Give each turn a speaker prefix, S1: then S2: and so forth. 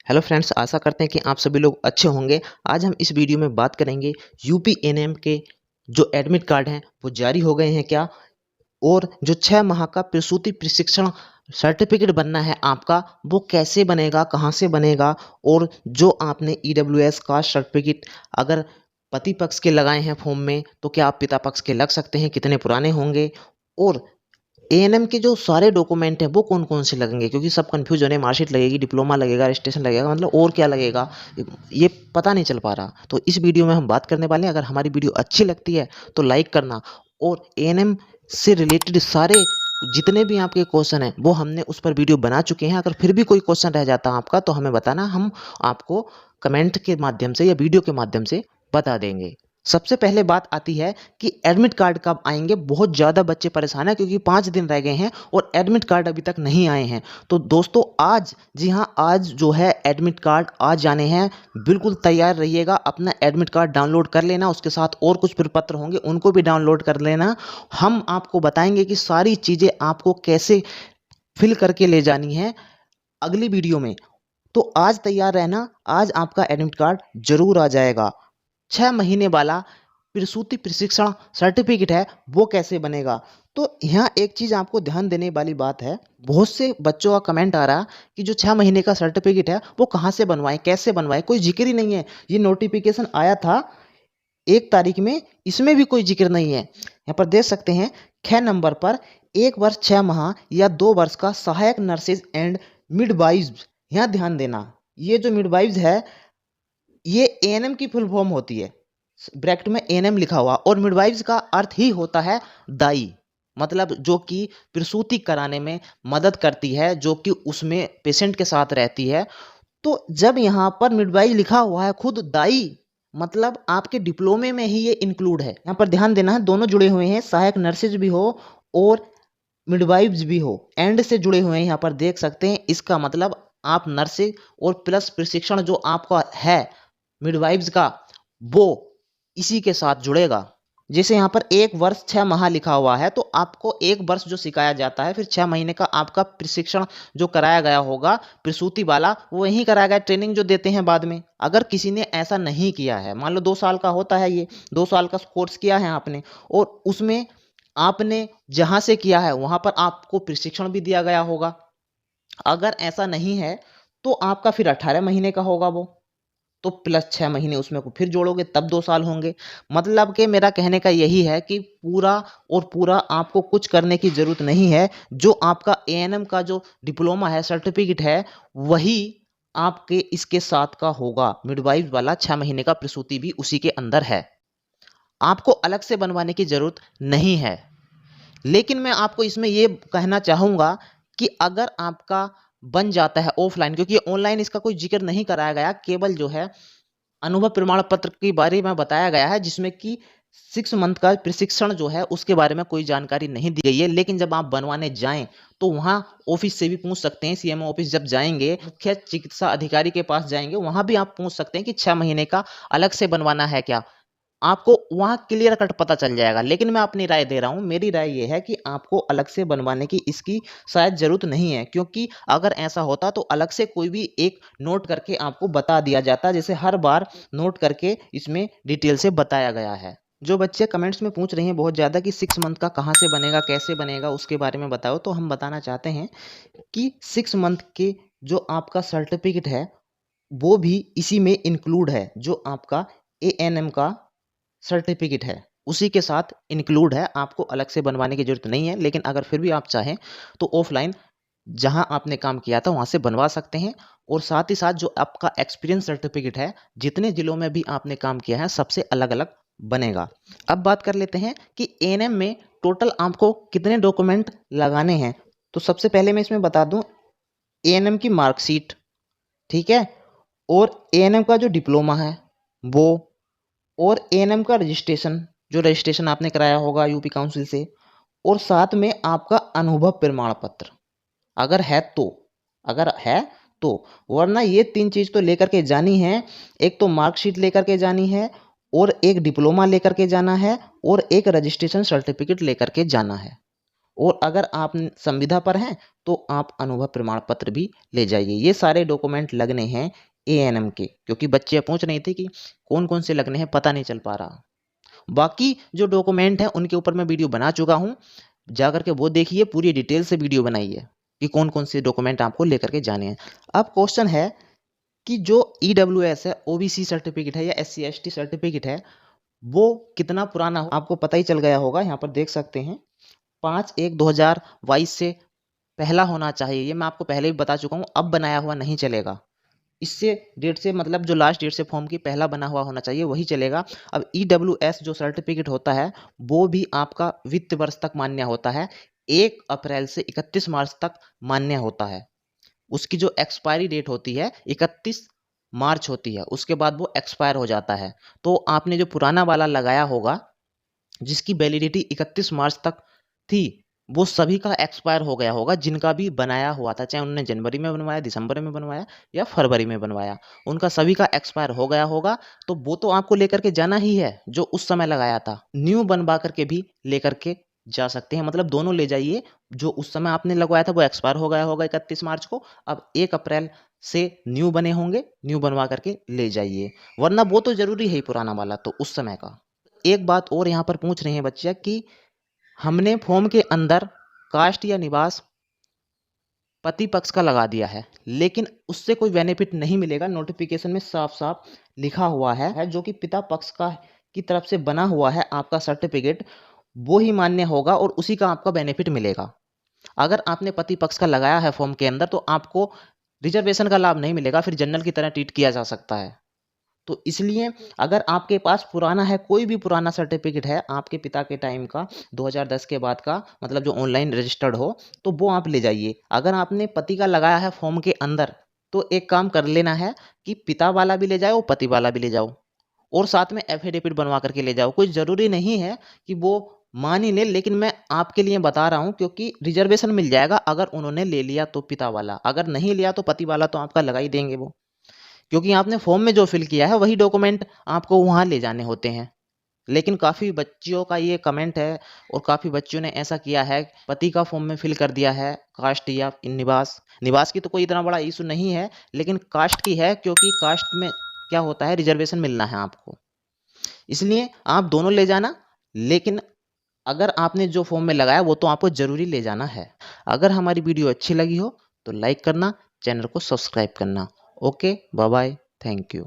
S1: Hello friends, आशा करते हैं कि आप सभी लोग अच्छे होंगे। आज हम इस वीडियो में बात करेंगे यूपी एनएम के जो एडमिट कार्ड हैं वो जारी हो गए हैं क्या, और जो 6 माह का प्रसूति प्रशिक्षण सर्टिफिकेट बनना है आपका वो कैसे बनेगा, कहाँ से बनेगा, और जो आपने ईडब्ल्यूएस कास्ट सर्टिफिकेट अगर पति पक्ष के लगाए हैं फॉर्म में तो क्या आप पिता पक्ष के लग सकते हैं, कितने पुराने होंगे, और एएनएम के जो सारे डॉक्यूमेंट हैं वो कौन कौन से लगेंगे, क्योंकि सब कंफ्यूज हो रहे हैं। मार्कशीट लगेगी, डिप्लोमा लगेगा, रजिस्ट्रेशन लगेगा, मतलब और क्या लगेगा ये पता नहीं चल पा रहा। तो इस वीडियो में हम बात करने वाले हैं। अगर हमारी वीडियो अच्छी लगती है तो लाइक करना, और एएनएम से रिलेटेड सारे जितने भी आपके क्वेश्चन हैं वो हमने उस पर वीडियो बना चुके हैं। अगर फिर भी कोई क्वेश्चन रह जाता है आपका तो हमें बताना, हम आपको कमेंट के माध्यम से या वीडियो के माध्यम से बता देंगे। सबसे पहले बात आती है कि एडमिट कार्ड कब आएंगे। बहुत ज़्यादा बच्चे परेशान हैं क्योंकि 5 दिन रह गए हैं और एडमिट कार्ड अभी तक नहीं आए हैं। तो दोस्तों आज, जी हाँ, आज जो है एडमिट कार्ड आज जाने हैं। बिल्कुल तैयार रहिएगा, अपना एडमिट कार्ड डाउनलोड कर लेना, उसके साथ और कुछ प्रपत्र होंगे उनको भी डाउनलोड कर लेना। हम आपको बताएंगे कि सारी चीज़ें आपको कैसे फिल करके ले जानी है अगली वीडियो में। तो आज तैयार रहना, आज आपका एडमिट कार्ड जरूर आ जाएगा। 6 महीने वाला प्रसूति प्रशिक्षण सर्टिफिकेट है वो कैसे बनेगा। तो यहाँ एक चीज़ आपको ध्यान देने वाली बात है, बहुत से बच्चों का कमेंट आ रहा कि जो 6 महीने का सर्टिफिकेट है वो कहाँ से बनवाएं, कैसे बनवाएं, कोई जिक्र ही नहीं है। ये नोटिफिकेशन आया था 1 तारीख में, इसमें भी कोई जिक्र नहीं है। यहाँ पर देख सकते हैं 6 नंबर पर 1 वर्ष 6 माह या 2 वर्ष का सहायक नर्सेज एंड मिडवाइव्स। यहाँ ध्यान देना, ये जो मिडवाइव्स है ये एएनएम की फुल फॉर्म होती है, ब्रैकेट में एएनएम लिखा हुआ, और मिडवाइव्स का अर्थ ही होता है दाई, मतलब जो कि प्रसूति कराने में मदद करती है, जो कि उसमें पेशेंट के साथ रहती है। तो जब यहाँ पर मिडवाइव लिखा हुआ है खुद दाई, मतलब आपके डिप्लोमे में ही ये इंक्लूड है। यहाँ पर ध्यान देना है, दोनों जुड़े हुए हैं, सहायक नर्सेज भी हो और मिडवाइव्स भी हो, एंड से जुड़े हुए हैं। यहाँ पर देख सकते हैं, इसका मतलब आप नर्सिंग और प्लस प्रशिक्षण जो आपका है मिडवाइव्स का वो इसी के साथ जुड़ेगा। जैसे यहाँ पर 1 वर्ष 6 माह लिखा हुआ है तो आपको 1 वर्ष जो सिखाया जाता है, फिर 6 महीने का आपका प्रशिक्षण जो कराया गया होगा प्रसूति वाला वो वहीं कराया गया, ट्रेनिंग जो देते हैं बाद में। अगर किसी ने ऐसा नहीं किया है, मान लो 2 साल का होता है, ये 2 साल का कोर्स किया है आपने और उसमें आपने जहां से किया है वहां पर आपको प्रशिक्षण भी दिया गया होगा। अगर ऐसा नहीं है तो आपका फिर 18 महीने का होगा वो, तो प्लस 6 महीने उसमें को फिर जोड़ोगे तब 2 साल होंगे। मतलब कि मेरा कहने का यही है कि पूरा और पूरा आपको कुछ करने की जरूरत नहीं है। जो आपका एएनएम का जो डिप्लोमा है, सर्टिफिकेट है, वही आपके इसके साथ का होगा। मिडवाइफ वाला 6 महीने का प्रसूति भी उसी के अंदर है, आपको अलग से बनवाने की जरूरत नहीं है। लेकिन मैं आपको इसमें ये कहना चाहूँगा कि अगर आपका बन जाता है ऑफलाइन, क्योंकि ऑनलाइन इसका कोई जिक्र नहीं कराया गया, केवल जो है अनुभव प्रमाण पत्र के बारे में बताया गया है, जिसमें कि 6 मंथ का प्रशिक्षण जो है उसके बारे में कोई जानकारी नहीं दी गई है। लेकिन जब आप बनवाने जाएं तो वहां ऑफिस से भी पूछ सकते हैं, सीएमओ ऑफिस जब जाएंगे, मुख्य चिकित्सा अधिकारी के पास जाएंगे, वहां भी आप पूछ सकते हैं कि 6 महीने का अलग से बनवाना है क्या, आपको वहाँ क्लियर कट पता चल जाएगा। लेकिन मैं अपनी राय दे रहा हूँ, मेरी राय ये है कि आपको अलग से बनवाने की इसकी शायद ज़रूरत नहीं है, क्योंकि अगर ऐसा होता तो अलग से कोई भी एक नोट करके आपको बता दिया जाता, जैसे हर बार नोट करके इसमें डिटेल से बताया गया है। जो बच्चे कमेंट्स में पूछ रहे हैं बहुत ज़्यादा कि 6 मंथ का कहाँ से बनेगा, कैसे बनेगा, उसके बारे में बताओ, तो हम बताना चाहते हैं कि 6 मंथ के जो आपका सर्टिफिकेट है वो भी इसी में इंक्लूड है। जो आपका एएनएम का सर्टिफिकेट है उसी के साथ इंक्लूड है, आपको अलग से बनवाने की जरूरत नहीं है। लेकिन अगर फिर भी आप चाहें तो ऑफलाइन जहां आपने काम किया था वहां से बनवा सकते हैं। और साथ ही साथ जो आपका एक्सपीरियंस सर्टिफिकेट है, जितने जिलों में भी आपने काम किया है सबसे अलग अलग बनेगा। अब बात कर लेते हैं कि एएनएम में टोटल आपको कितने डॉक्यूमेंट लगाने हैं। तो सबसे पहले मैं इसमें बता दूं, एएनएम की मार्कशीट, ठीक है, और एएनएम का जो डिप्लोमा है वो, और एएनएम का रजिस्ट्रेशन, जो रजिस्ट्रेशन आपने कराया होगा यूपी काउंसिल से, और साथ में आपका अनुभव प्रमाण पत्र अगर है तो, अगर है तो, वरना ये 3 चीज तो लेकर के जानी है। एक तो मार्कशीट लेकर के जानी है, और एक डिप्लोमा लेकर के जाना है, और एक रजिस्ट्रेशन सर्टिफिकेट लेकर के जाना है। और अगर आप संविदा पर हैं तो आप अनुभव प्रमाण पत्र भी ले जाइए। ये सारे डॉक्यूमेंट लगने हैं एएनएम के, क्योंकि बच्चे पूछ रहे थे कि कौन कौन से लगने हैं, पता नहीं चल पा रहा। बाकी जो डॉक्यूमेंट हैं उनके ऊपर मैं वीडियो बना चुका हूँ, जा करके वो देखिए, पूरी डिटेल से वीडियो बनाई है कि कौन कौन से डॉक्यूमेंट आपको लेकर के जाने हैं। अब क्वेश्चन है कि जो ईडब्ल्यूएस है, ओबीसी सर्टिफिकेट है या एससी एसटी सर्टिफिकेट है, वो कितना पुराना हो, आपको पता ही चल गया होगा। यहाँ पर देख सकते हैं 5/1/2022 से पहला होना चाहिए। ये मैं आपको पहले भी बता चुका हूँ, अब बनाया हुआ नहीं चलेगा। इससे डेट से मतलब जो लास्ट डेट से फॉर्म की पहला बना हुआ होना चाहिए वही चलेगा। अब ईडब्ल्यूएस जो सर्टिफिकेट होता है वो भी आपका वित्त वर्ष तक मान्य होता है, 1 अप्रैल से 31 मार्च तक मान्य होता है। उसकी जो एक्सपायरी डेट होती है 31 मार्च होती है, उसके बाद वो एक्सपायर हो जाता है। तो आपने जो पुराना वाला लगाया होगा जिसकी वैलिडिटी 31 मार्च तक थी, वो सभी का एक्सपायर हो गया होगा जिनका भी बनाया हुआ था, चाहे उन्होंने जनवरी में बनवाया, दिसंबर में बनवाया या फरवरी में बनवाया, उनका सभी का एक्सपायर हो गया होगा। तो वो तो आपको लेकर के जाना ही है जो उस समय लगाया था। न्यू बनवा करके भी लेकर के जा सकते हैं, मतलब दोनों ले जाइए। जो उस समय आपने लगवाया था वो एक्सपायर हो गया होगा 31 मार्च को, अब 1 अप्रैल से न्यू बने होंगे, न्यू बनवा करके ले जाइए, वरना वो तो जरूरी है ही पुराना वाला तो उस समय का। एक बात और यहाँ पर पूछ रहे हैं बच्चे कि हमने फॉर्म के अंदर कास्ट या निवास पति पक्ष का लगा दिया है, लेकिन उससे कोई बेनिफिट नहीं मिलेगा। नोटिफिकेशन में साफ साफ लिखा हुआ है जो कि पिता पक्ष का की तरफ से बना हुआ है आपका सर्टिफिकेट, वो ही मान्य होगा और उसी का आपका बेनिफिट मिलेगा। अगर आपने पति पक्ष का लगाया है फॉर्म के अंदर तो आपको रिजर्वेशन का लाभ नहीं मिलेगा, फिर जनरल की तरह ट्रीट किया जा सकता है। तो इसलिए अगर आपके पास पुराना है, कोई भी पुराना सर्टिफिकेट है आपके पिता के टाइम का, 2010 के बाद का, मतलब जो ऑनलाइन रजिस्टर्ड हो, तो वो आप ले जाइए। अगर आपने पति का लगाया है फॉर्म के अंदर तो एक काम कर लेना है कि पिता वाला भी ले जाओ, पति वाला भी ले जाओ और साथ में एफिडेविट बनवा करके ले जाओ। कोई ज़रूरी नहीं है कि वो मान ही ले, लेकिन मैं आपके लिए बता रहा हूँ क्योंकि रिजर्वेशन मिल जाएगा अगर उन्होंने ले लिया तो पिता वाला, अगर नहीं लिया तो पति वाला तो आपका लगा ही देंगे वो, क्योंकि आपने फॉर्म में जो फिल किया है वही डॉक्यूमेंट आपको वहाँ ले जाने होते हैं। लेकिन काफ़ी बच्चियों का ये कमेंट है और काफ़ी बच्चियों ने ऐसा किया है, पति का फॉर्म में फिल कर दिया है कास्ट या निवास। निवास की तो कोई इतना बड़ा इशू नहीं है, लेकिन कास्ट की है, क्योंकि कास्ट में क्या होता है, रिजर्वेशन मिलना है आपको, इसलिए आप दोनों ले जाना। लेकिन अगर आपने जो फॉर्म में लगाया वो तो आपको ज़रूरी ले जाना है। अगर हमारी वीडियो अच्छी लगी हो तो लाइक करना, चैनल को सब्सक्राइब करना। Okay, bye bye, thank you.